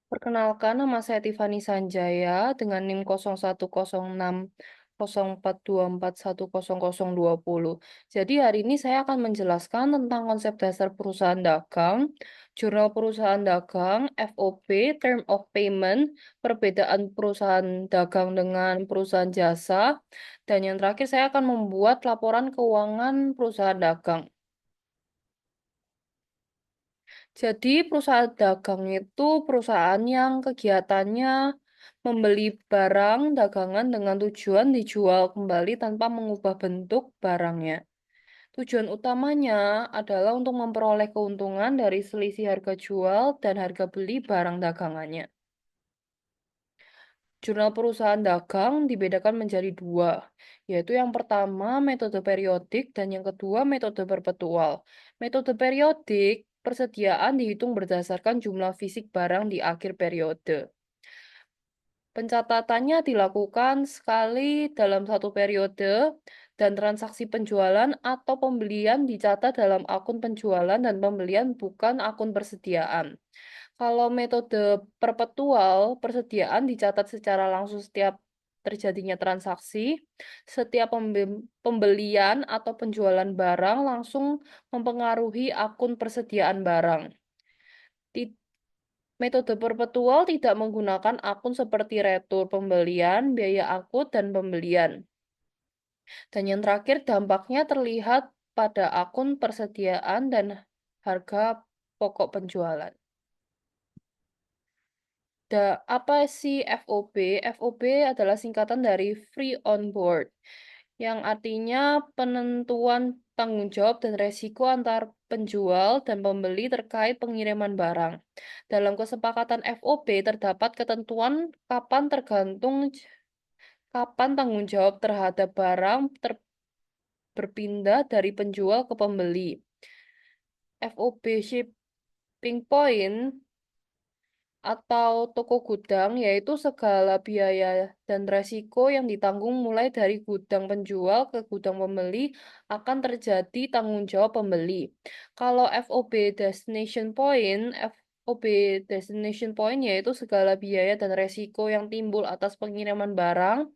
Perkenalkan, nama saya Tiffany Sanjaya dengan NIM 01060424110020. Jadi hari ini saya akan menjelaskan tentang konsep dasar perusahaan dagang, jurnal perusahaan dagang, FOB, Term of Payment, perbedaan perusahaan dagang dengan perusahaan jasa, dan yang terakhir saya akan membuat laporan keuangan perusahaan dagang. Jadi perusahaan dagang itu perusahaan yang kegiatannya membeli barang dagangan dengan tujuan dijual kembali tanpa mengubah bentuk barangnya. Tujuan utamanya adalah untuk memperoleh keuntungan dari selisih harga jual dan harga beli barang dagangannya. Jurnal perusahaan dagang dibedakan menjadi dua, yaitu yang pertama metode periodik dan yang kedua metode perpetual. Metode periodik, persediaan dihitung berdasarkan jumlah fisik barang di akhir periode. Pencatatannya dilakukan sekali dalam satu periode dan transaksi penjualan atau pembelian dicatat dalam akun penjualan dan pembelian bukan akun persediaan. Kalau metode perpetual, persediaan dicatat secara langsung setiap terjadinya transaksi, setiap pembelian atau penjualan barang langsung mempengaruhi akun persediaan barang. Metode perpetual tidak menggunakan akun seperti retur pembelian, biaya akut, dan pembelian. Dan yang terakhir, dampaknya terlihat pada akun persediaan dan harga pokok penjualan. Apa sih FOB? FOB adalah singkatan dari Free On Board, yang artinya penentuan tanggung jawab dan resiko antar penjual dan pembeli terkait pengiriman barang. Dalam kesepakatan FOB terdapat ketentuan kapan tanggung jawab terhadap barang berpindah dari penjual ke pembeli. FOB shipping point atau toko gudang, yaitu segala biaya dan resiko yang ditanggung mulai dari gudang penjual ke gudang pembeli akan terjadi tanggung jawab pembeli. Kalau FOB destination point yaitu segala biaya dan resiko yang timbul atas pengiriman barang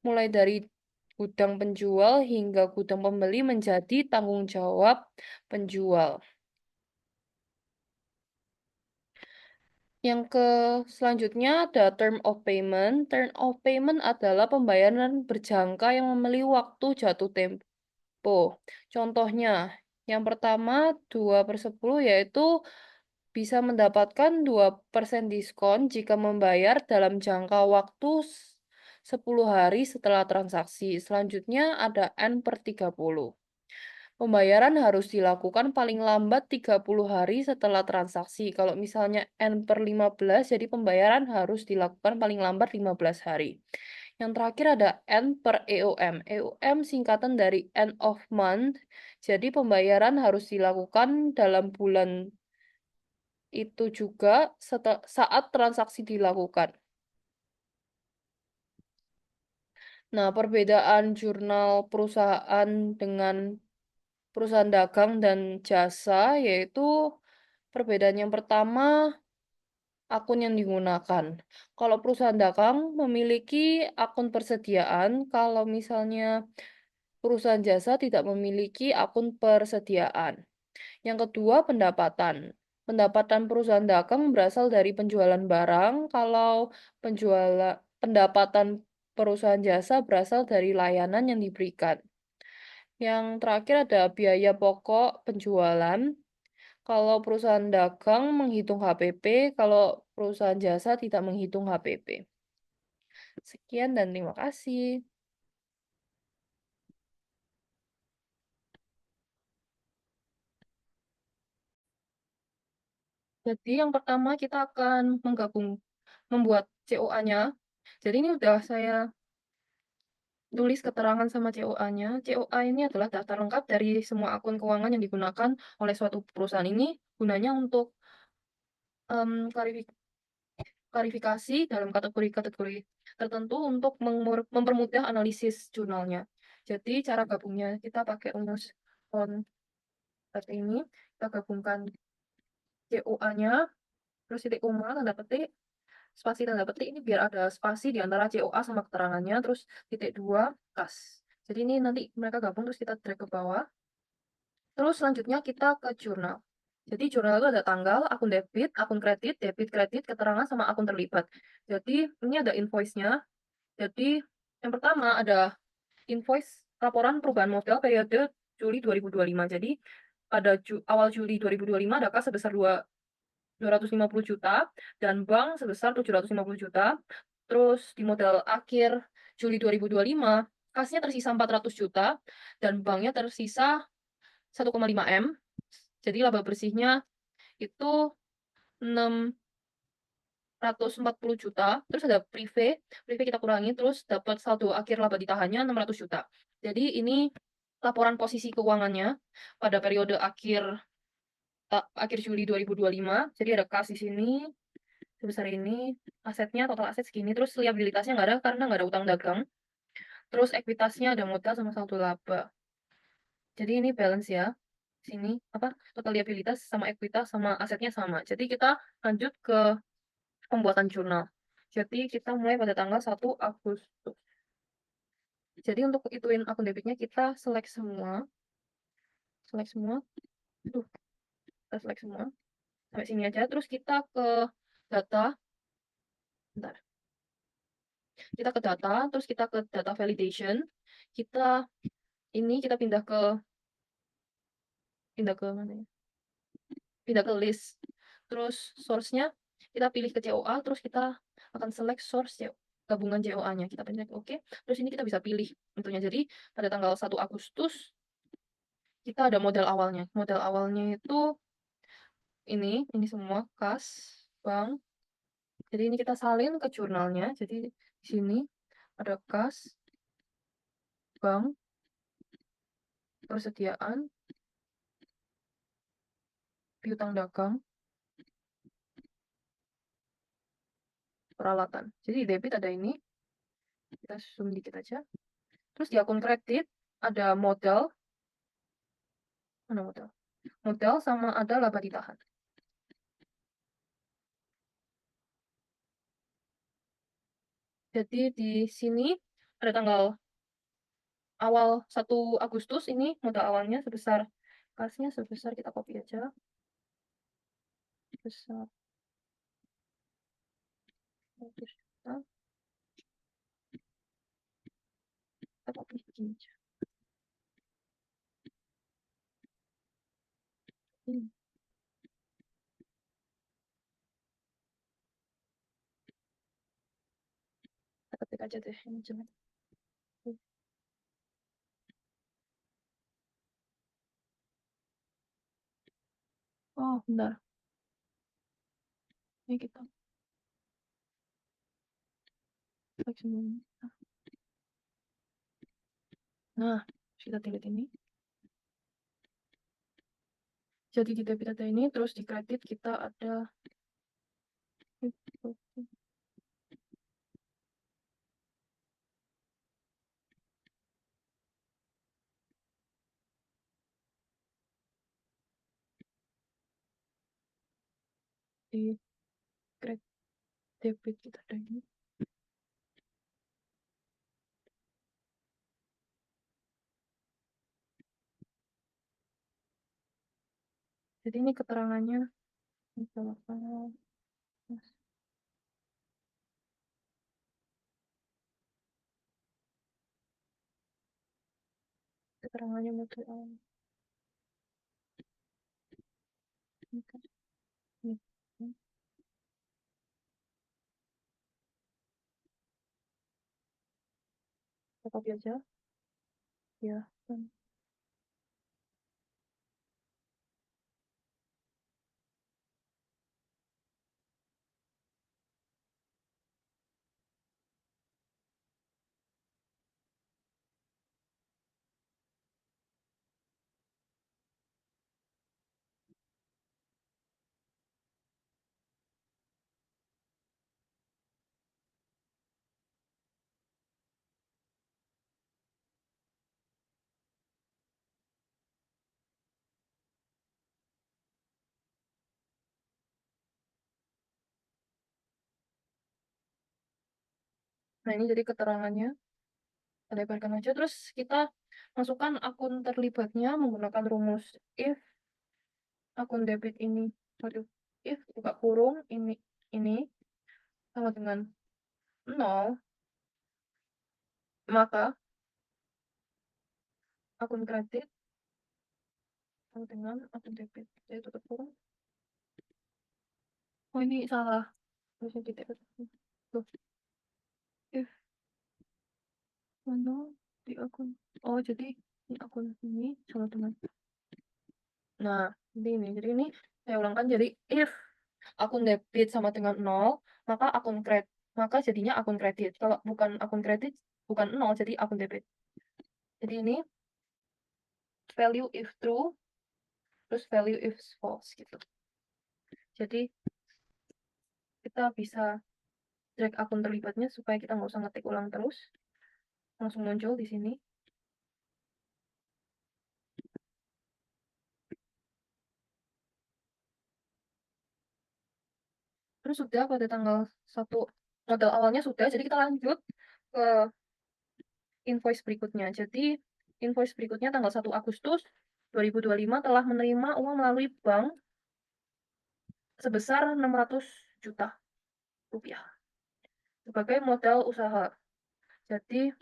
mulai dari gudang penjual hingga gudang pembeli menjadi tanggung jawab penjual. Yang selanjutnya ada term of payment. Term of payment adalah pembayaran berjangka yang memiliki waktu jatuh tempo. Contohnya, yang pertama 2/10 yaitu bisa mendapatkan 2% diskon jika membayar dalam jangka waktu 10 hari setelah transaksi. Selanjutnya ada N/30. Pembayaran harus dilakukan paling lambat 30 hari setelah transaksi. Kalau misalnya N/15, jadi pembayaran harus dilakukan paling lambat 15 hari. Yang terakhir ada N/EOM. EOM singkatan dari end of month, jadi pembayaran harus dilakukan dalam bulan itu juga saat transaksi dilakukan. Nah, perbedaan jurnal perusahaan dengan perusahaan dagang dan jasa yaitu perbedaan yang pertama, akun yang digunakan. Kalau perusahaan dagang memiliki akun persediaan, kalau misalnya perusahaan jasa tidak memiliki akun persediaan. Yang kedua, pendapatan. Pendapatan perusahaan dagang berasal dari penjualan barang, kalau pendapatan perusahaan jasa berasal dari layanan yang diberikan. Yang terakhir ada biaya pokok penjualan. Kalau perusahaan dagang menghitung HPP, kalau perusahaan jasa tidak menghitung HPP. Sekian dan terima kasih. Jadi yang pertama kita akan membuat COA-nya. Jadi ini udah saya tulis keterangan sama COA-nya. COA ini adalah daftar lengkap dari semua akun keuangan yang digunakan oleh suatu perusahaan ini gunanya untuk klarifikasi dalam kategori-kategori tertentu untuk mempermudah analisis jurnalnya. Jadi cara gabungnya kita pakai rumus on seperti ini. Kita gabungkan COA-nya terus titik koma, tanda petik, spasi tanda petik ini biar ada spasi di antara COA sama keterangannya, terus titik dua, kas. Jadi ini nanti mereka gabung, terus kita drag ke bawah. Terus selanjutnya kita ke jurnal. Jadi jurnal itu ada tanggal, akun debit, akun kredit, debit kredit, keterangan, sama akun terlibat. Jadi ini ada invoice-nya. Jadi yang pertama ada invoice laporan perubahan modal periode Juli 2025. Jadi pada awal Juli 2025 ada kas sebesar 250 juta dan bank sebesar 750 juta. Terus di modal akhir Juli 2025 kasnya tersisa 400 juta dan banknya tersisa 1,5 M. Jadi laba bersihnya itu 640 juta. Terus ada prive, prive kita kurangi, terus dapat saldo akhir laba ditahannya 600 juta. Jadi ini laporan posisi keuangannya pada periode akhir Juli 2025. Jadi ada kas di sini sebesar ini, asetnya total aset segini, terus liabilitasnya nggak ada karena nggak ada utang dagang. Terus ekuitasnya ada modal sama saldo laba. Jadi ini balance ya. Sini apa total liabilitas sama ekuitas sama asetnya sama. Jadi kita lanjut ke pembuatan jurnal. Jadi kita mulai pada tanggal 1 Agustus. Jadi untuk ituin akun debitnya kita select semua. Select semua. Aduh, kita select semua. Sampai sini aja. Terus kita ke data. Bentar. Kita ke data, terus kita ke data validation. Kita kita pindah ke mana ya? Pindah ke list. Terus source-nya kita pilih ke COA, terus kita akan select source gabungan COA-nya. Kita pilih oke. Terus ini kita bisa pilih tentunya. Jadi pada tanggal 1 Agustus kita ada model awalnya. Model awalnya itu ini semua kas, bank. Jadi ini kita salin ke jurnalnya. Jadi di sini ada kas, bank, persediaan, piutang dagang, peralatan. Jadi debit ada ini. Kita zoom dikit aja. Terus di akun kredit ada modal. Mana modal? Modal sama ada laba ditahan. Jadi di sini ada tanggal awal 1 Agustus ini modal awalnya sebesar kasnya sebesar kita copy aja. Sebesar 100 juta. Kita copy begini aja. Ini. Kita ketik aja deh ini jelek. Oh, bentar. Ini kita klik semuanya. Nah, kita delete ini. Jadi di debit ada ini, terus di kredit kita ada di kredit debit kita ada ini. Jadi ini keterangannya. Keterangannya model awal. Ini kan. Ini. Kita copy aja. Ya, kan. Nah, ini jadi keterangannya. Kita lebarkan aja. Terus kita masukkan akun terlibatnya menggunakan rumus if akun debit ini. Waduh. If buka kurung ini sama dengan 0, maka akun kredit sama dengan akun debit. Jadi tutup kurung. Oh, ini salah. Harusnya di debit. Tuh. If mana di akun. Oh, jadi ini akun ini sama dengan. Nah, ini. Jadi ini saya ulangkan. Jadi if akun debit sama dengan 0, maka maka jadinya akun kredit. Kalau bukan akun kredit, bukan 0, jadi akun debit. Jadi ini value if true, terus value if false gitu. Jadi kita bisa drag akun terlibatnya supaya kita nggak usah ngetik ulang terus. Langsung muncul di sini. Terus sudah pada tanggal 1, modal awalnya sudah, jadi kita lanjut ke invoice berikutnya. Jadi invoice berikutnya tanggal 1 Agustus 2025 telah menerima uang melalui bank sebesar 600 juta rupiah sebagai modal usaha. Jadi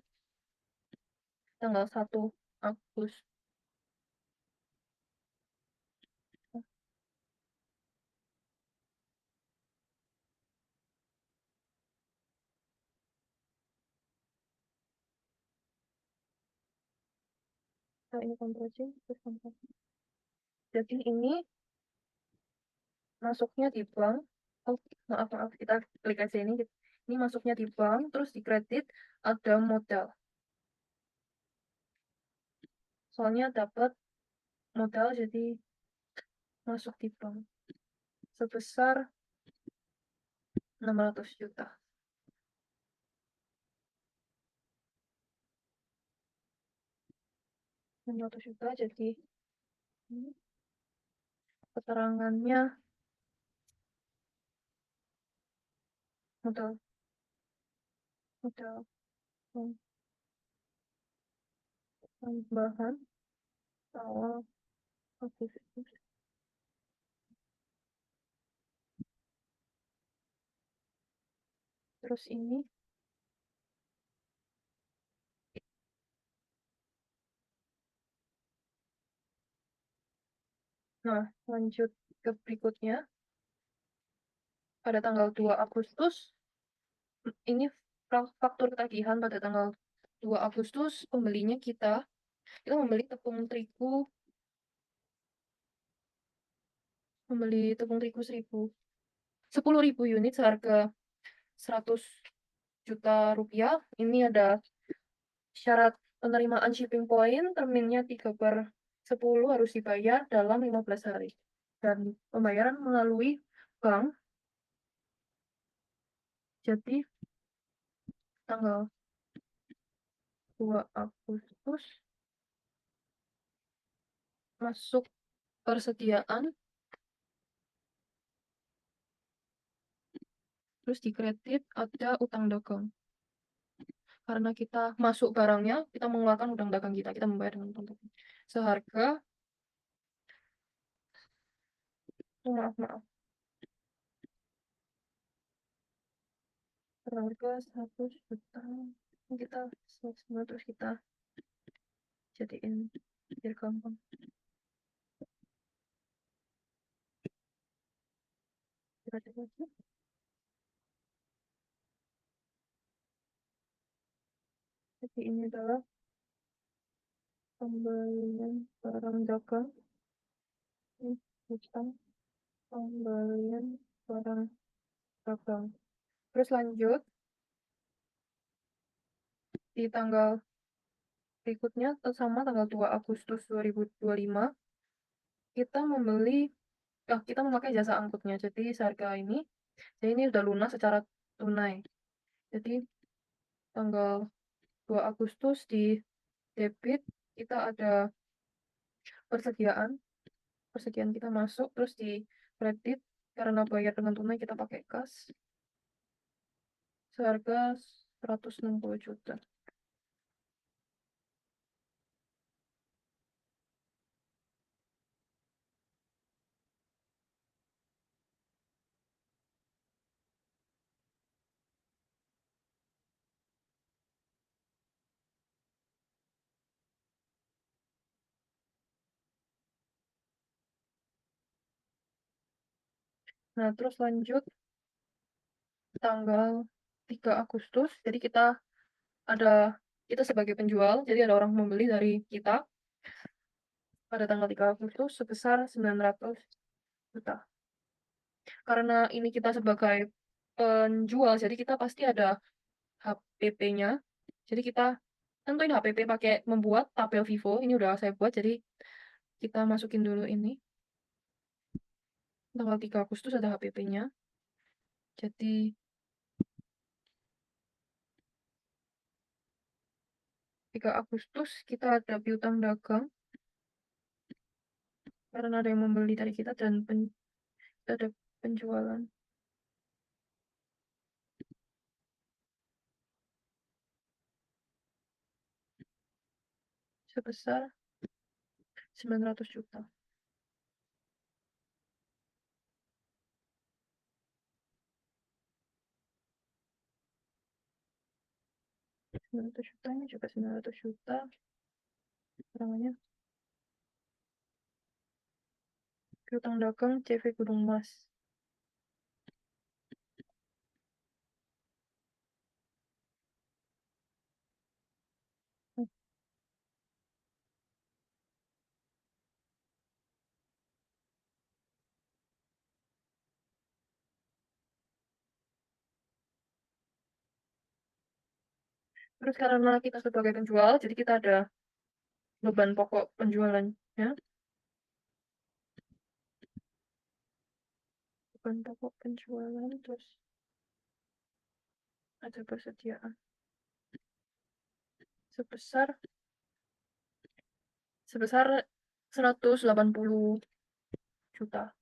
tanggal 1 Agustus. Nah, ini Ctrl C, terus Ctrl V. Jadi ini masuknya di bank. Oh, maaf, kita klik aja ini. Ini masuknya di bank, terus di kredit ada modal. Soalnya dapat modal jadi masuk di bank sebesar 600 juta. 600 juta jadi keterangannya modal modal tambahan awal Agustus. Terus ini, nah lanjut ke berikutnya. Pada tanggal 2 Agustus, ini faktur ketagihan pada tanggal 2 Agustus, pembelinya kita membeli tepung terigu, membeli tepung terigu 10.000 unit seharga 100 juta rupiah. Ini ada syarat penerimaan shipping point, terminnya 3/10 harus dibayar dalam 15 hari. Dan pembayaran melalui bank. Jadi tanggal 2 Agustus masuk persediaan, terus di kredit ada utang dagang. Karena kita masuk barangnya, kita mengeluarkan utang dagang kita membayar dengan utang dagang. Seharga, maaf, seharga 100 juta. Kita semua terus kita jadiin biar gampang. Kita coba aja. Jadi ini adalah pembelian barang dagang, utang, pembelian barang dagang. Terus lanjut di tanggal berikutnya sama tanggal 2 Agustus 2025 kita kita memakai jasa angkutnya. Jadi seharga ini, jadi ini udah lunas secara tunai. Jadi tanggal 2 Agustus di debit kita ada persediaan persediaan kita masuk, terus di kredit karena bayar dengan tunai kita pakai kas seharga 160 juta. Nah, terus lanjut tanggal 3 Agustus. Jadi ada kita sebagai penjual, jadi ada orang membeli dari kita pada tanggal 3 Agustus sebesar 900 juta. Karena ini kita sebagai penjual, jadi kita pasti ada HPP-nya. Jadi kita tentuin HPP pakai membuat tabel Vivo. Ini udah saya buat, jadi kita masukin dulu ini. Tanggal 3 Agustus ada HPP-nya. Jadi 3 Agustus kita ada piutang dagang karena ada yang membeli dari kita dan kita ada penjualan sebesar 900 juta. 900 juta ini juga 900 juta. Namanya piutang dagang CV Gunung Mas. Terus karena kita sebagai penjual, jadi kita ada beban pokok penjualannya. Beban pokok penjualan, terus ada persediaan sebesar sebesar 180 juta.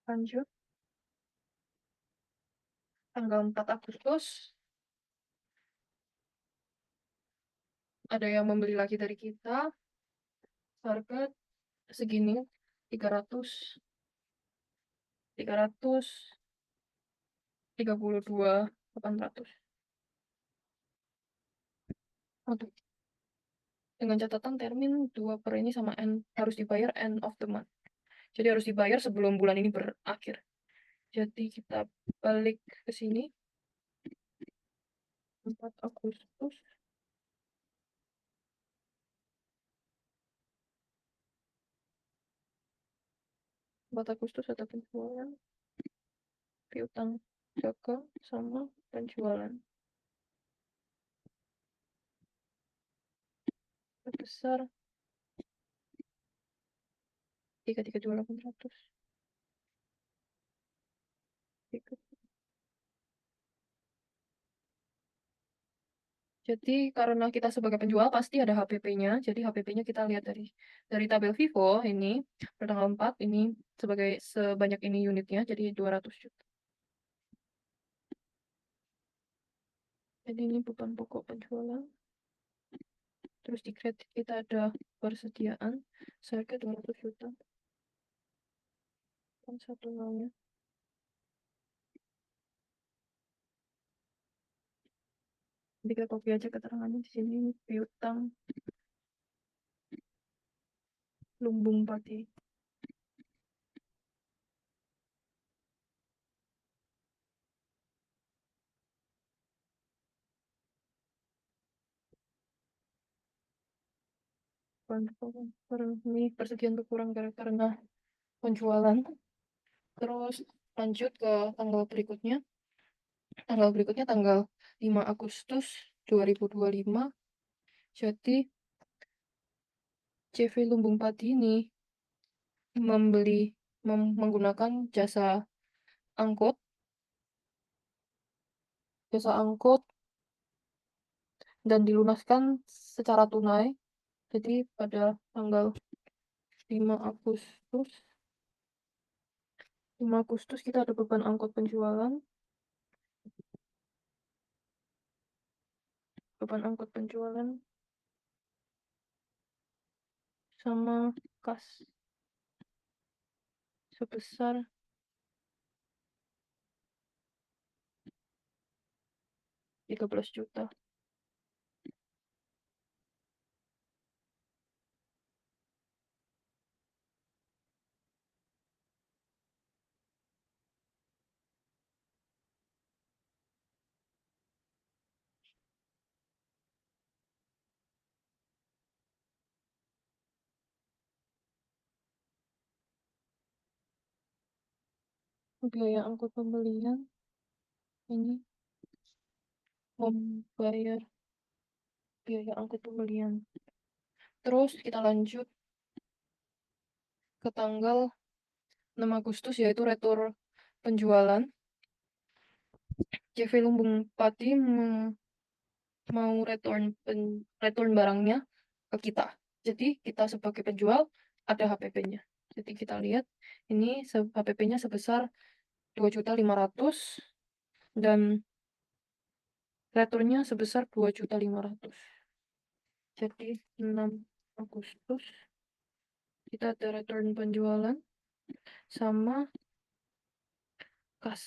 Lanjut, tanggal 4 Agustus ada yang membeli lagi dari kita, harga segini, 300 332.800. Oke. Dengan catatan termin 2 per ini sama harus dibayar end of the month. Jadi harus dibayar sebelum bulan ini berakhir. Jadi kita balik ke sini. 4 Agustus. 4 Agustus ada penjualan, piutang dagang sama penjualan. Sebesar 332.800. Jadi karena kita sebagai penjual pasti ada HPP-nya. Jadi HPP-nya kita lihat dari tabel Vivo ini pada tanggal 4 ini sebanyak ini unitnya jadi 200 juta. Jadi ini beban pokok penjualan. Terus di kredit kita ada persediaan seharga 200 juta. Dan satu nolnya. Jadi kita copy aja keterangannya di sini piutang Lumbung Pati. Ini persediaan berkurang karena penjualan. Terus lanjut ke tanggal berikutnya. Tanggal berikutnya tanggal 5 Agustus 2025. Jadi CV Lumbung Padi ini membeli menggunakan angkut, jasa angkut dan dilunaskan secara tunai. Jadi pada tanggal 5 Agustus 5 Agustus kita ada beban angkut penjualan, sama kas sebesar 13 juta. Biaya angkut pembelian ini membayar biaya angkut pembelian. Terus kita lanjut ke tanggal 6 Agustus yaitu retur penjualan. CV Lumbung Pati mau return barangnya ke kita. Jadi kita sebagai penjual ada HPP-nya. Jadi kita lihat ini HPP-nya sebesar 2.500.000 dan returnnya sebesar 2.500.000. Jadi 6 Agustus kita ada return penjualan sama kas.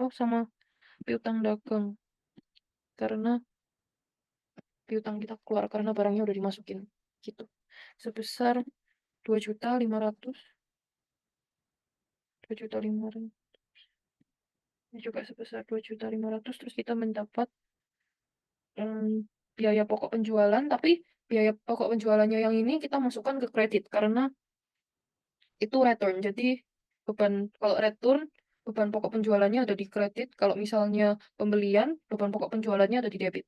Oh, sama piutang dagang. Karena piutang kita keluar karena barangnya udah dimasukin gitu. Sebesar 2.500.000. 2.500.000. Ini juga sebesar 2.500.000. Terus kita mendapat biaya pokok penjualan, tapi biaya pokok penjualannya yang ini kita masukkan ke kredit karena itu return. Jadi kalau return beban pokok penjualannya ada di kredit, kalau misalnya pembelian beban pokok penjualannya ada di debit.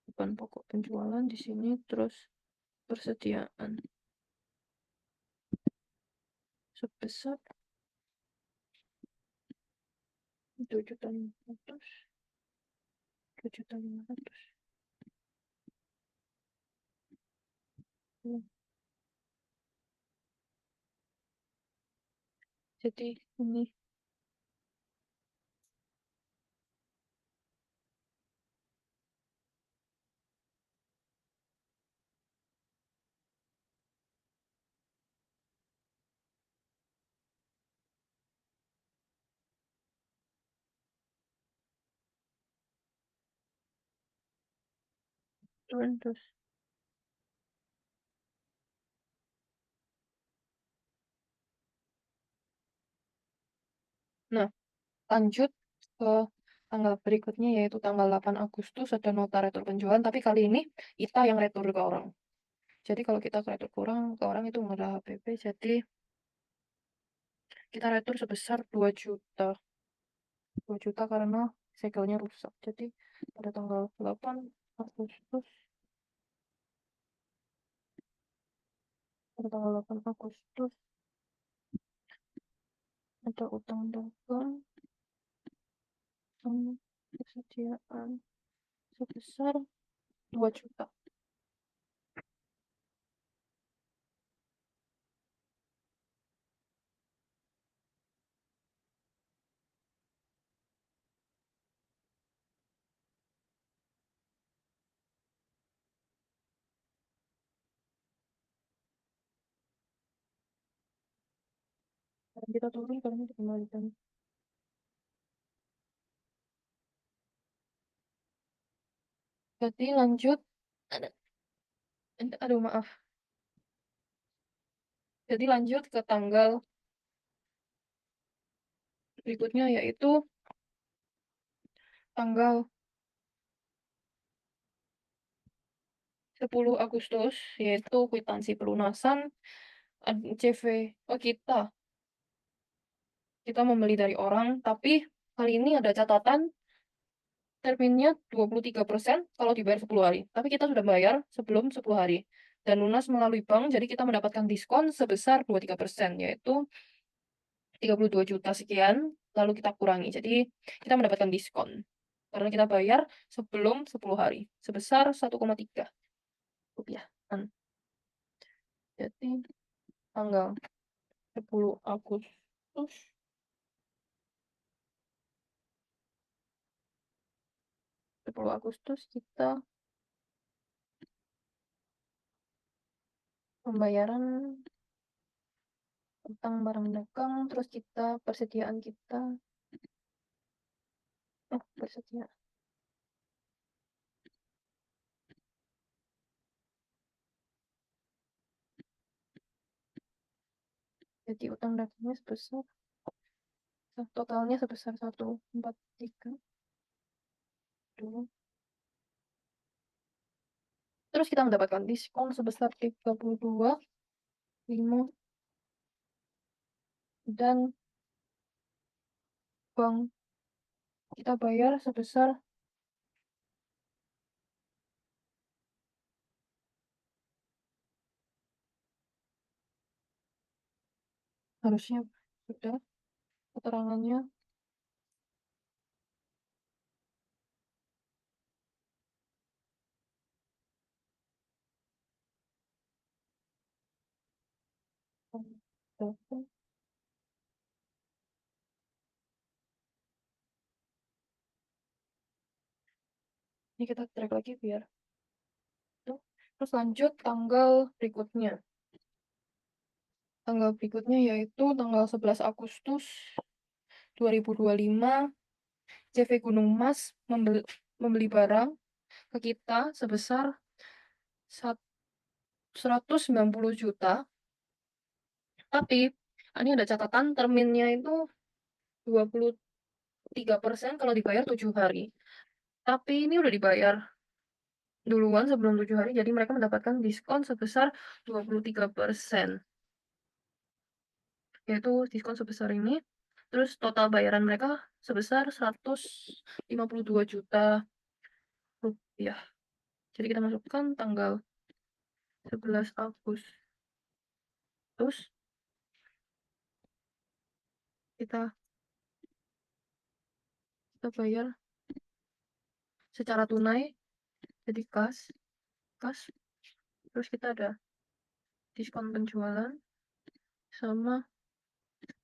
Beban pokok penjualan di sini, terus persediaan sebesar 2.500.000. 2.500.000. Jadi ini turun terus. Nah, lanjut ke tanggal berikutnya yaitu tanggal 8 Agustus ada nota retur penjualan, tapi kali ini kita yang retur ke orang. Jadi kalau kita retur ke orang itu nggak ada HPP, jadi kita retur sebesar 2 juta. 2 juta karena segelnya rusak. Jadi pada tanggal 8 Agustus ada utang dagang sama persediaan sebesar 2 juta. Dan kita turun karena dikembalikan. Jadi lanjut, aduh maaf. Jadi lanjut ke tanggal berikutnya yaitu tanggal 10 Agustus yaitu kwitansi pelunasan CV. Oh, kita membeli dari orang, tapi kali ini ada catatan terminnya 23% kalau dibayar 10 hari. Tapi kita sudah bayar sebelum 10 hari. Dan lunas melalui bank, jadi kita mendapatkan diskon sebesar 23%, yaitu 32 juta sekian, lalu kita kurangi. Jadi kita mendapatkan diskon. Karena kita bayar sebelum 10 hari. Sebesar 1,3 rupiah. Jadi tanggal 10 Agustus 10 Agustus kita pembayaran utang barang dagang, terus kita persediaan kita, persediaan. Jadi utang dagangnya sebesar, totalnya sebesar 143 dulu. Terus kita mendapatkan diskon sebesar 32,5, dan bank kita bayar sebesar harusnya sudah keterangannya. Ini kita track lagi biar tuh. Terus lanjut tanggal berikutnya. Tanggal berikutnya yaitu tanggal 11 Agustus 2025, CV Gunung Mas membeli barang ke kita sebesar 190 juta. Tapi ini ada catatan, terminnya itu 23% kalau dibayar 7 hari. Tapi ini udah dibayar duluan sebelum 7 hari, jadi mereka mendapatkan diskon sebesar 23%. Yaitu diskon sebesar ini. Terus total bayaran mereka sebesar 152 juta rupiah. Jadi kita masukkan tanggal 11 Agustus. Kita bayar secara tunai, jadi kas. Terus kita ada diskon penjualan sama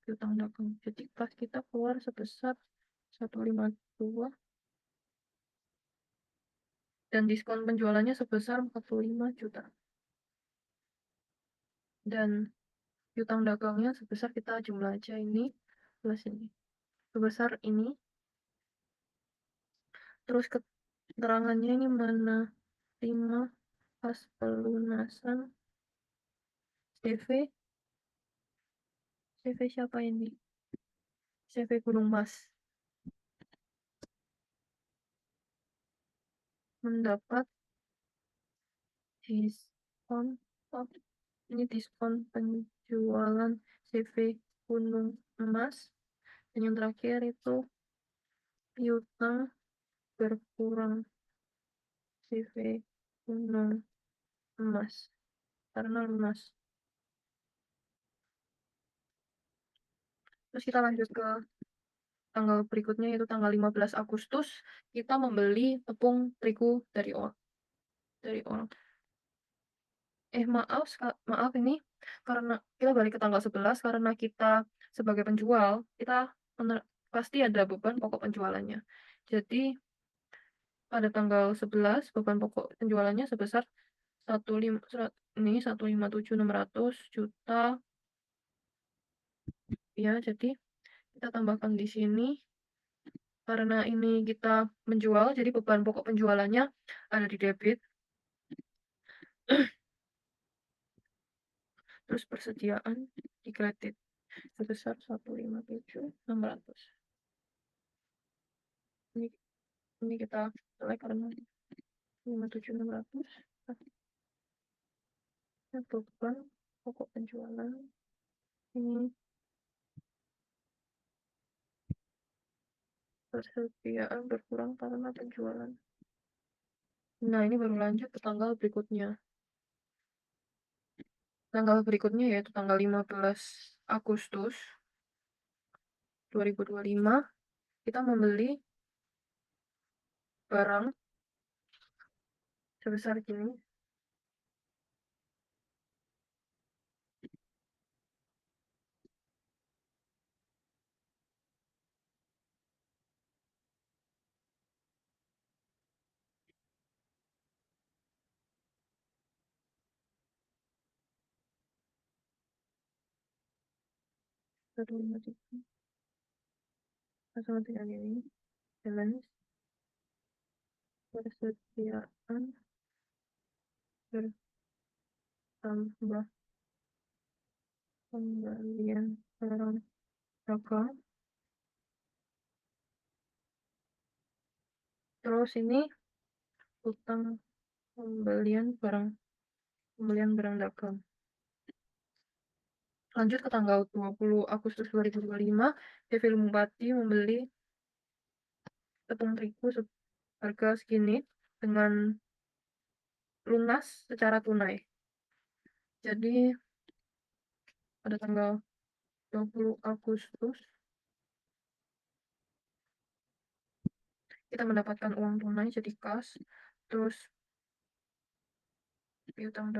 piutang dagang. Jadi kas kita keluar sebesar 152, dan diskon penjualannya sebesar 45 juta. Dan piutang dagangnya sebesar, kita jumlah aja ini plus ini. Sebesar ini. Terus keterangannya ini menerima pas pelunasan CV siapa ini? CV Gunung Mas. Mendapat diskon, ini diskon penjualan CV Gunung Emas. Dan yang terakhir itu piutang berkurang CV Gunung Emas karena lunas. Terus kita lanjut ke tanggal berikutnya, yaitu tanggal 15 Agustus kita membeli tepung terigu dari orang. Maaf ini karena kita balik ke tanggal 11, karena kita sebagai penjual, kita pasti ada beban pokok penjualannya. Jadi pada tanggal 11 beban pokok penjualannya sebesar 157.600 juta ya. Jadi kita tambahkan di sini, karena ini kita menjual, jadi beban pokok penjualannya ada di debit. Terus persediaan di kredit sebesar 157.600. Ini kita selek karena 157.600. Beban pokok penjualan ini Persediaan berkurang karena penjualan. Nah, ini baru lanjut ke tanggal berikutnya. Tanggal berikutnya yaitu tanggal 15 Agustus 2025, kita membeli barang sebesar gini. Satu lima tiga sama dengan ini. Balance persediaan bertambah pembelian barang dagang. Terus ini utang pembelian barang dagang. Lanjut ke tanggal 20 Agustus 2025, PV Lumpati membeli tepung terigu harga segini dengan lunas secara tunai. Jadi pada tanggal 20 Agustus kita mendapatkan uang tunai jadi kas, terus piutang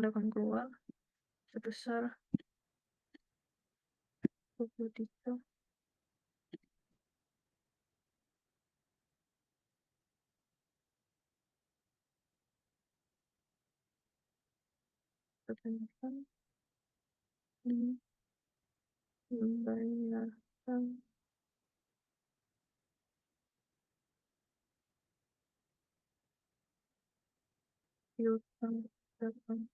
dagang keluar sebesar 23 kebanyakan membayarkan piutang dagang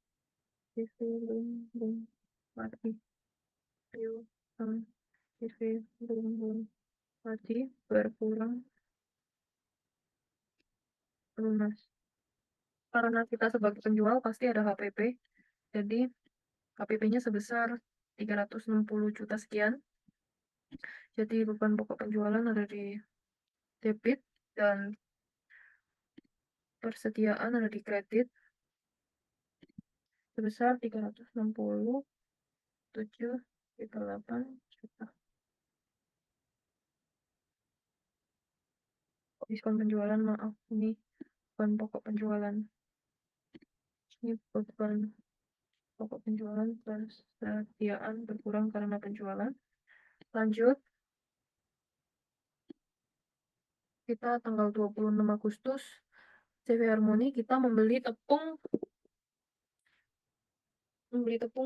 PV Lumbung Padi piutang PV Lumbung Padi berkurang lunas. Karena kita sebagai penjual pasti ada HPP, jadi HPP-nya sebesar 360 juta sekian. Jadi beban pokok penjualan ada di debit dan persediaan ada di kredit sebesar 367,8 juta. Diskon penjualan, maaf, ini beban pokok penjualan. Ini beban pokok penjualan persediaan berkurang karena penjualan. Lanjut, kita tanggal 26 Agustus CV Harmoni kita membeli tepung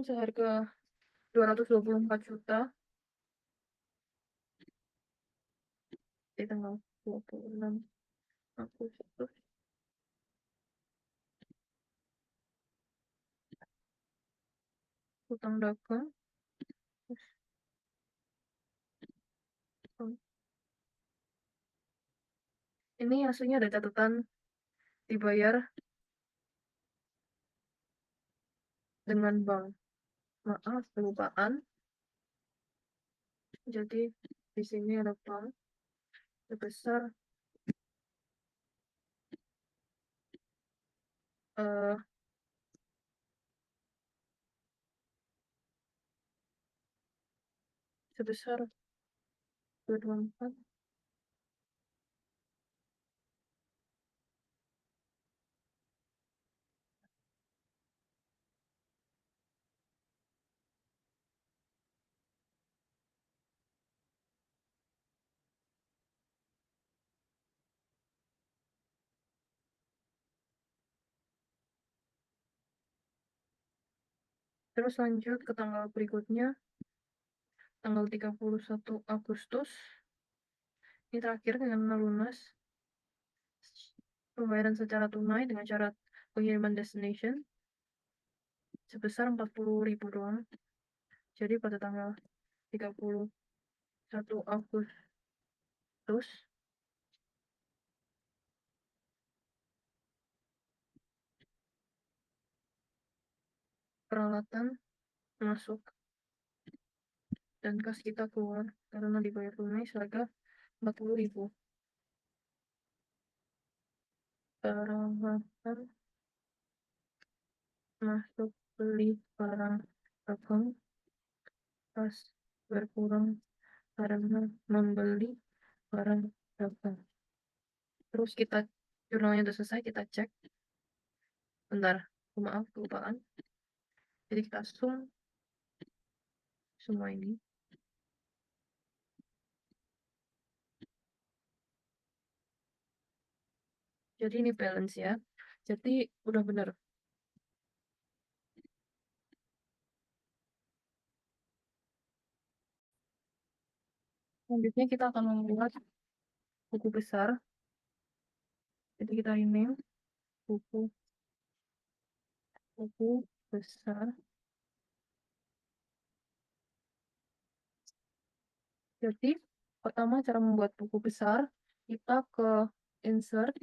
seharga 224 juta di tanggal 26 Agustus. Utang dagang. Ini aslinya ada catatan dibayar dengan bank. Maaf, kelupaan. Jadi di sini ada bank sebesar eh, sebesar 224. Terus lanjut ke tanggal berikutnya, tanggal 31 Agustus. Ini terakhir dengan lunas pembayaran secara tunai dengan syarat pengiriman destination sebesar 40.000 doang. Jadi pada tanggal 31 Agustus peralatan masuk dan kas kita keluar karena dibayar tunai seharga 40.000. Peralatan masuk beli barang dagang, kas berkurang karena membeli barang dagang. Terus kita jurnalnya udah selesai, kita cek. Bentar, maaf kelupaan. Jadi kita zoom semua ini. Jadi ini balance ya. Jadi udah benar. Selanjutnya kita akan membuat buku besar. Jadi kita ini buku besar. Jadi pertama cara membuat buku besar, kita ke insert,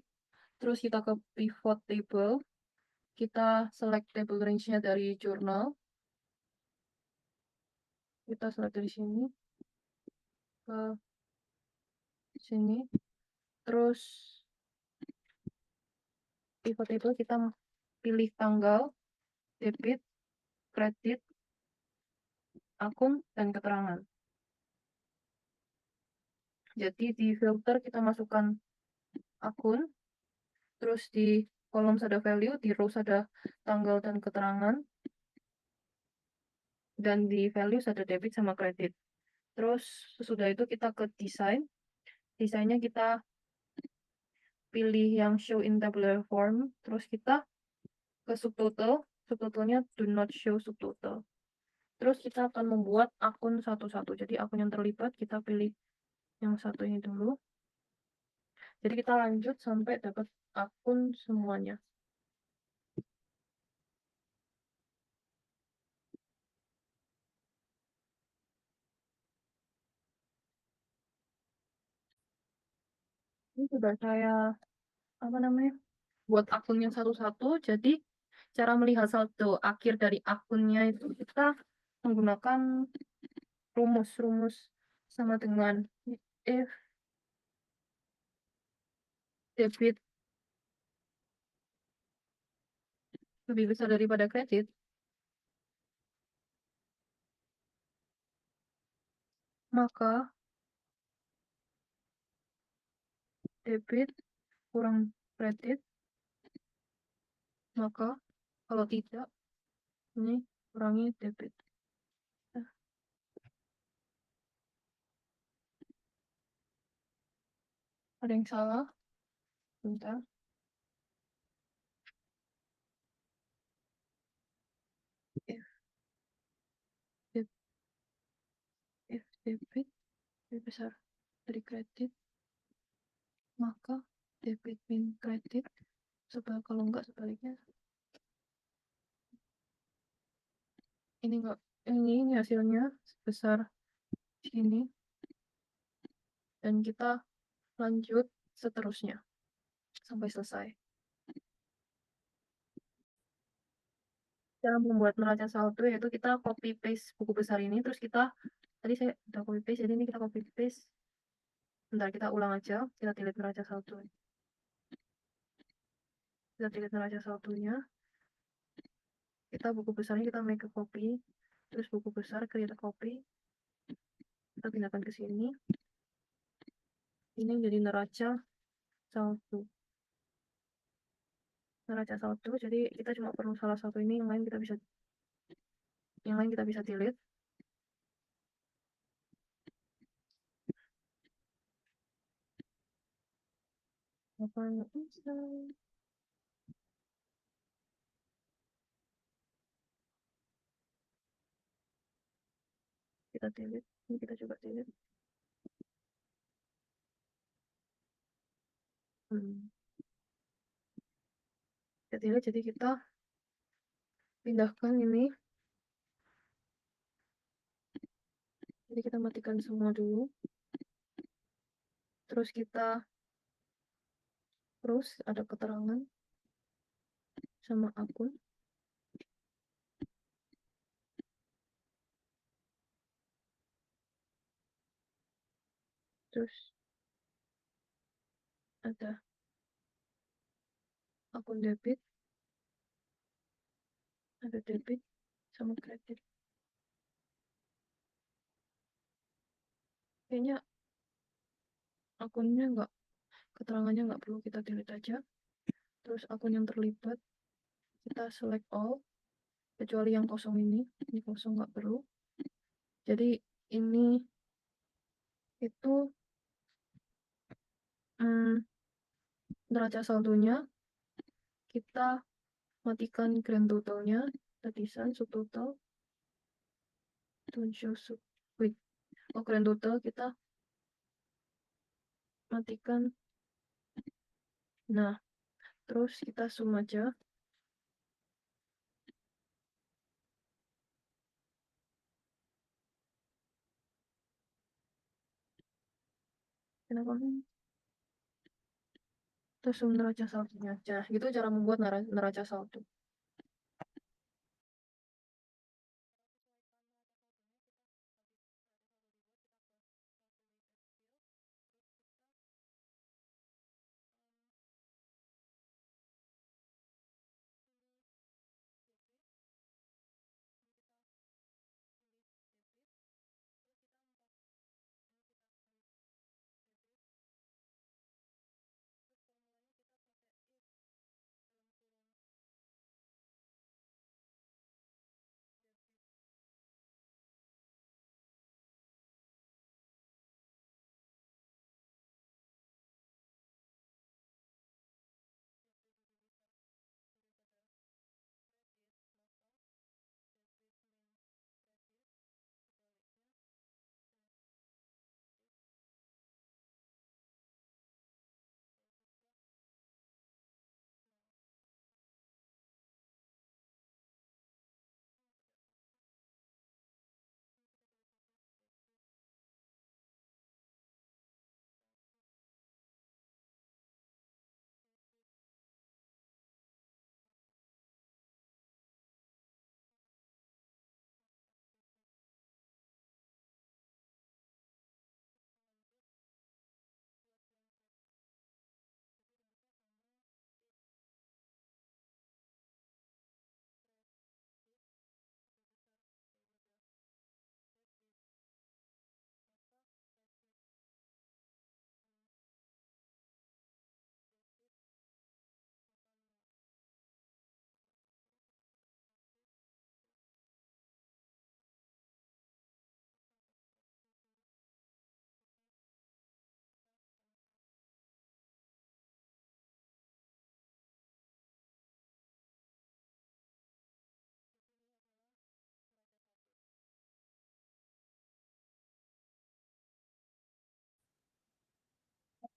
terus kita ke pivot table, kita select table range-nya dari jurnal, kita select dari sini ke sini, terus pivot table kita pilih tanggal, debit, kredit, akun, dan keterangan. Jadi di filter kita masukkan akun, terus di kolom ada value, di rows ada tanggal dan keterangan, dan di values ada debit sama kredit. Terus sesudah itu kita ke desain. Desainnya kita pilih yang show in tabular form. Terus kita ke subtotal. Subtotalnya do not show subtotal. Terus kita akan membuat akun satu-satu. Jadi akun yang terlibat kita pilih yang satu ini dulu. Jadi kita lanjut sampai dapat akun semuanya. Ini sudah saya buat akunnya satu-satu. Jadi cara melihat saldo akhir dari akunnya itu kita menggunakan rumus sama dengan if debit lebih besar daripada kredit, maka debit kurang kredit, maka kalau tidak, ini kurangi debit. Ada yang salah? Bentar. If debit lebih besar dari kredit, maka debit min kredit, kalau enggak sebaliknya. Ini enggak, ini hasilnya sebesar sini. Dan kita lanjut seterusnya sampai selesai. Cara membuat neraca saldo yaitu kita copy paste buku besar ini, terus kita tadi saya udah copy paste, jadi ini kita copy paste. Bentar, kita ulang aja, kita delete neraca saldo. Kita delete neraca saldonya. Kita buku besarnya kita make a copy, terus buku besar create copy. Kita pindahkan ke sini. Ini jadi neraca saldo. Neraca saldo, jadi kita cuma perlu salah satu ini, yang lain kita bisa delete. Apa yang bisa? Kita delete, ini kita coba delete. Kita delete, jadi kita pindahkan ini. Jadi kita matikan semua dulu. Terus ada keterangan sama akun. Terus ada akun debit, ada debit sama kredit. Kayaknya akunnya keterangannya nggak perlu, kita delete aja. Terus akun yang terlibat, kita select all, kecuali yang kosong ini kosong nggak perlu. Jadi ini itu neraca saldonya, kita matikan grand totalnya, tadisan subtotal, don't show sub, wait, grand total kita matikan. Nah, terus kita zoom aja. Kenapa? Terus zoom neraca saldonya aja. Gitu cara membuat neraca saldo.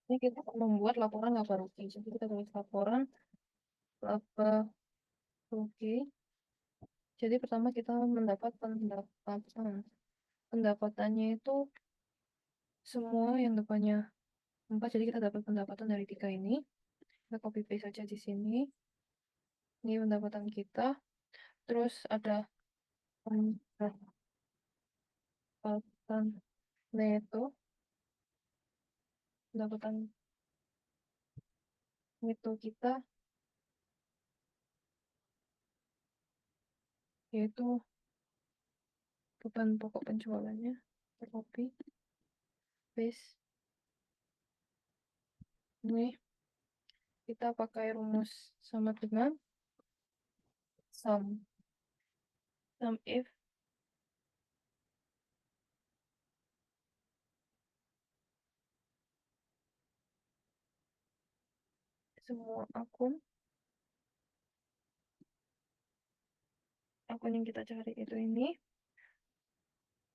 Ini kita membuat laporan laba rugi. Jadi kita tulis laporan laba rugi. Jadi pertama kita mendapat pendapatan. Pendapatannya itu semua yang depannya 4. Jadi kita dapat pendapatan dari 3 ini. Kita copy paste saja di sini. Ini pendapatan kita. Terus ada pendapatan neto. Pendapatan neto kita yaitu beban pokok penjualannya. Kita copy paste. Ini kita pakai rumus sama dengan sum if semua akun yang kita cari itu ini,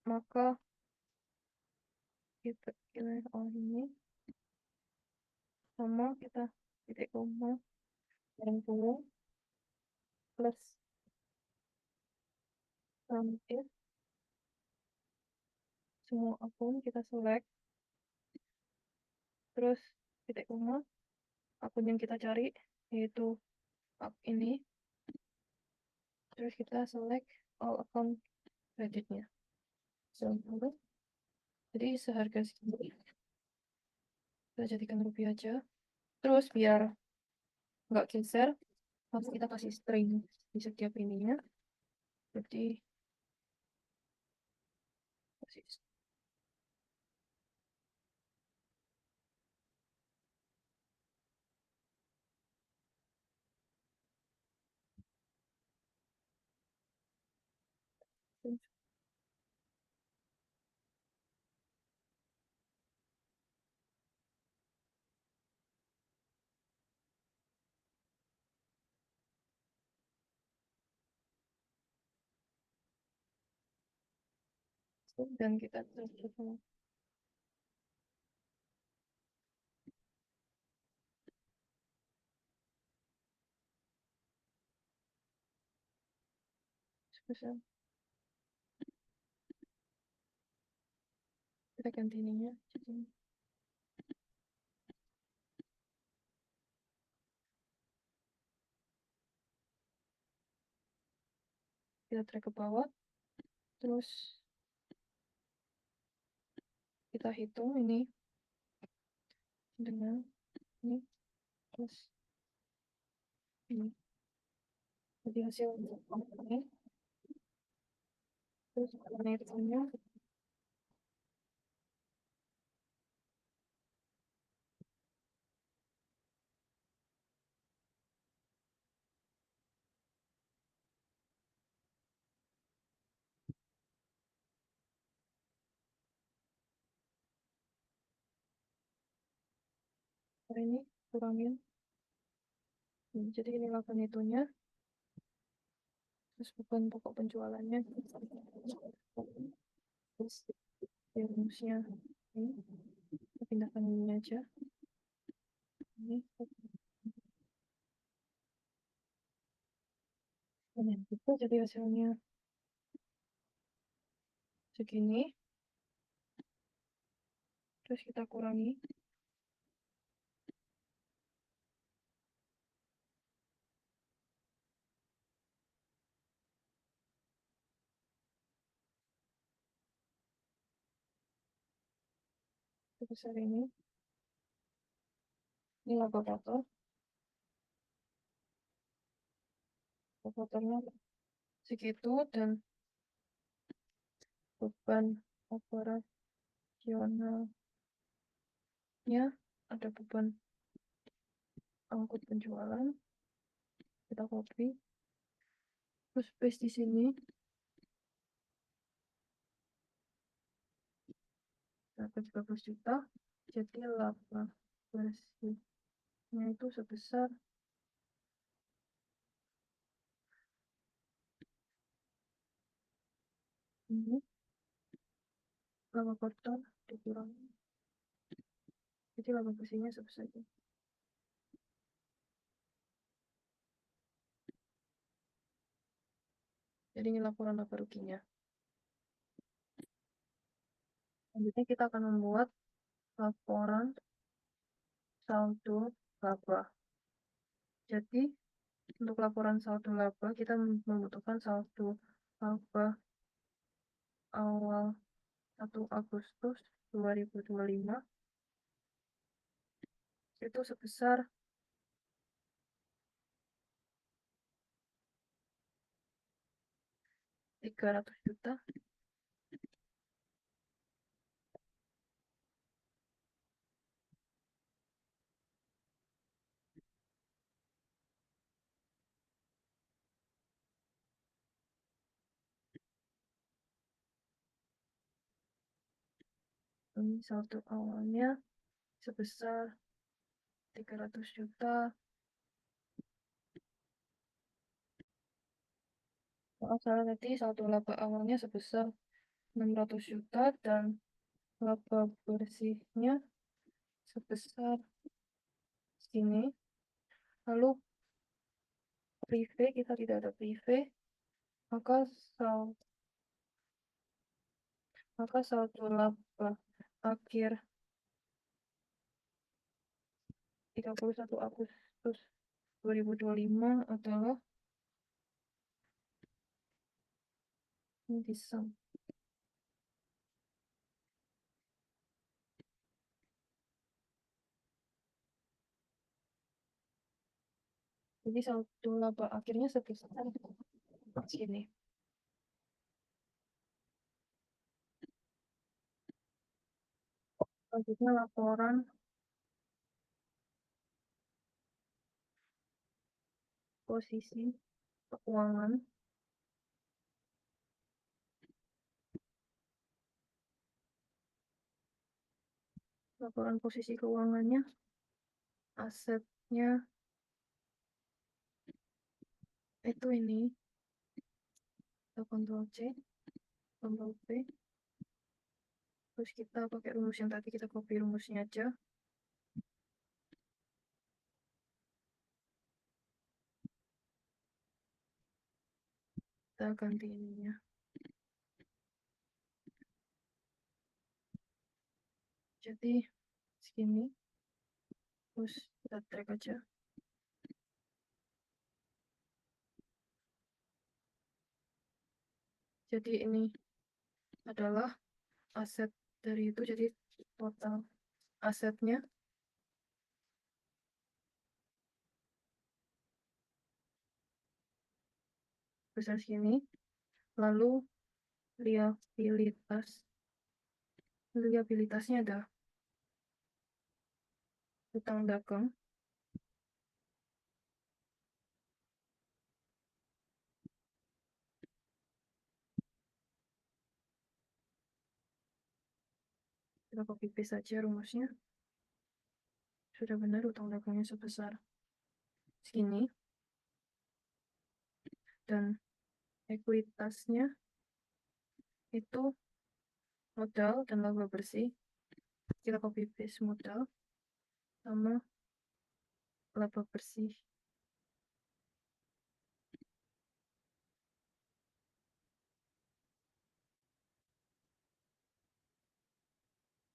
maka kita pilih ini sama kita titik koma dan kurung plus sum if semua akun kita select, terus titik koma akun yang kita cari yaitu ini, terus kita select all account kreditnya. So, jadi seharga segini kita jadikan rupiah aja. Terus biar nggak geser, harus kita kasih string di setiap ininya. Jadi kasih string. Dan kita tutup sebesar. Kita ganti ininya. Jadi kita drag ke bawah. Terus kita hitung ini dengan ini plus ini. Jadi hasil ini. Terus warna hitungnya ini kurangin. Jadi ini 8 itunya. Terus beban pokok penjualannya. Terus rumusnya ini. Kita pindahkan ini aja. Ini. Nah, itu jadi hasilnya segini. Terus kita kurangi. Sebesar ini. Ini laba kotor. Laba kotornya segitu dan beban operasionalnya ada beban angkut penjualan. Kita copy. Terus paste di sini. Dapat 13 juta. Jadi laba bersihnya itu sebesar ini. Laba kotor dikurangi. Jadi laba bersihnya sebesar itu. Jadi ini laporan laba ruginya. Selanjutnya kita akan membuat laporan saldo laba. Jadi untuk laporan saldo laba kita membutuhkan saldo laba awal 1 Agustus 2025 itu sebesar 300 juta. Ini saldo awalnya sebesar 300 juta. Maaf, salah tadi saldo laba awalnya sebesar 600 juta dan laba bersihnya sebesar sini. Lalu prive kita tidak ada prive, maka saldo laba akhir 31 Agustus 2025 adalah disam. Jadi saldo laba akhirnya sebesar segini. Selanjutnya laporan posisi keuangan. Laporan posisi keuangannya, asetnya itu ini. Kita Ctrl C, Ctrl V. Terus kita pakai rumus yang tadi, kita copy rumusnya aja. Kita ganti ininya. Jadi segini. Terus kita drag aja. Jadi ini adalah aset dari itu. Jadi total asetnya besar segini. Lalu liabilitasnya ada utang dagang. Kita copy paste saja rumusnya. Sudah benar, utang dagangnya sebesar segini. Dan ekuitasnya itu modal dan laba bersih. Kita copy paste modal sama laba bersih.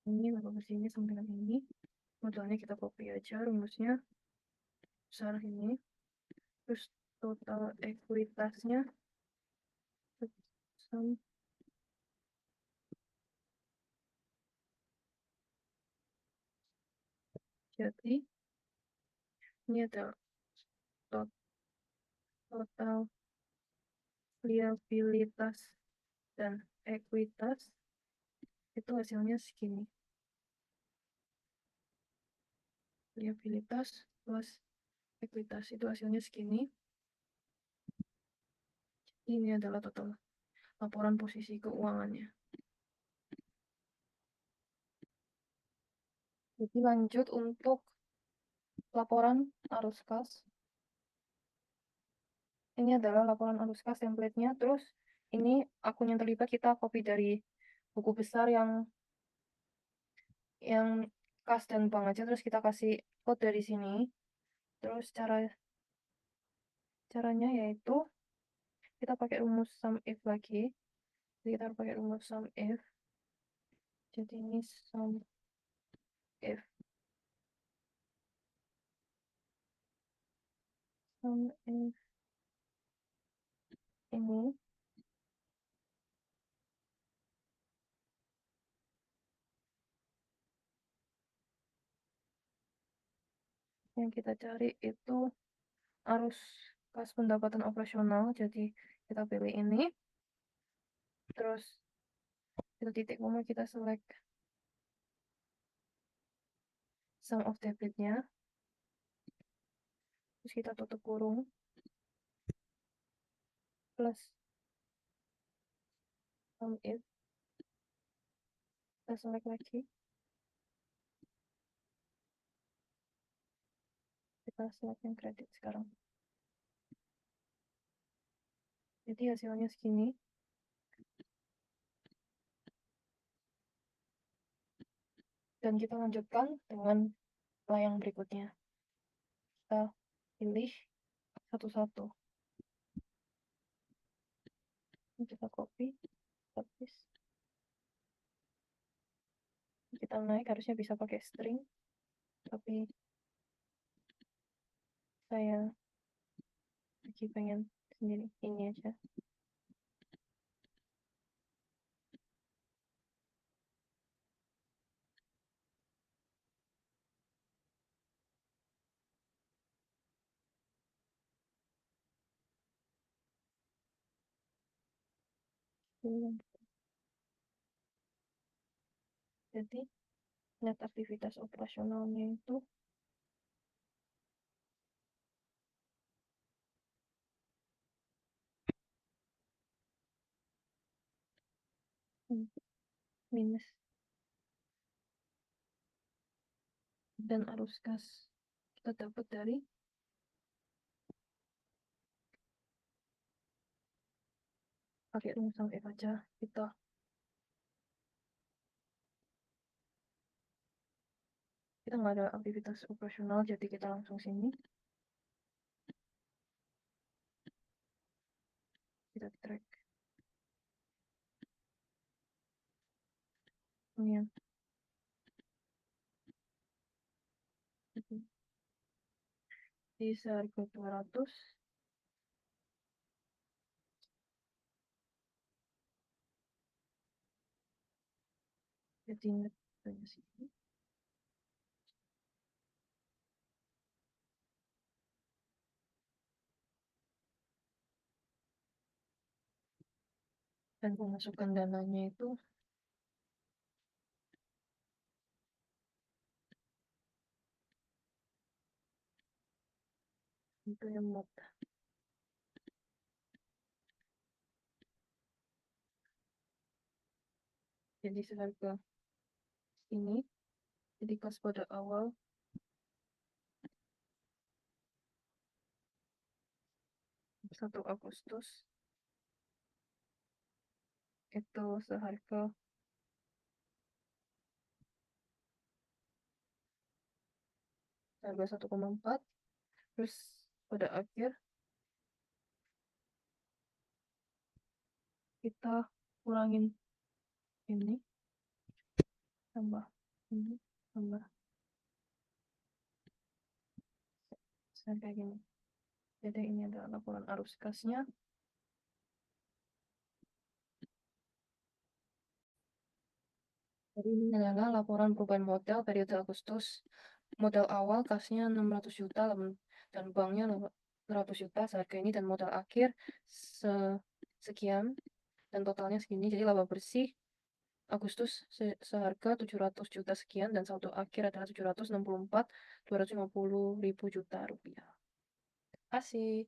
Ini laba bersihnya sama dengan ini. Modalnya kita copy aja rumusnya besar ini. Terus total ekuitasnya jadi ini adalah total liabilitas dan ekuitas itu hasilnya segini. Liabilitas plus ekuitas itu hasilnya segini. Ini adalah total laporan posisi keuangannya. Jadi lanjut untuk laporan arus kas. Ini adalah laporan arus kas template-nya. Terus ini akun yang terlibat kita copy dari buku besar yang kas dan bank aja. Terus kita kasih code dari sini. Terus caranya yaitu kita pakai rumus sum if lagi. Jadi kita harus pakai rumus sum if. Jadi ini sum if ini yang kita cari itu arus kas pendapatan operasional. Jadi kita pilih ini. Terus kita titik koma, kita select sum of debitnya. Terus kita tutup kurung. Plus sum if. Kita select lagi. Kita select yang kredit sekarang. Jadi hasilnya segini. Dan kita lanjutkan dengan layang berikutnya. Kita pilih satu-satu. Kita copy, kita paste. Kita naik, harusnya bisa pakai string. Tapi saya lagi pengen sendiri ini aja. Jadi net aktivitas operasionalnya itu minus, dan arus kas kita dapat dari pakai rumus F aja kita nggak ada aktivitas operasional, jadi kita langsung sini, kita track ini yang di seharga 200, jadi netnya sini dan pemasukan dananya itu yang mod. Jadi seharga ini, jadi kas pada awal 1 Agustus itu seharga 1,4, terus pada akhir kita kurangin ini tambah ini tambah kayak gini. Jadi ini adalah laporan arus kasnya. Jadi ini adalah laporan perubahan modal periode Agustus. Modal awal kasnya 600 juta dan banknya 100 juta seharga ini, dan modal akhir sekian dan totalnya segini. Jadi laba bersih Agustus seharga 700 juta sekian dan saldo akhir adalah 764.250.000 juta rupiah. Terima kasih.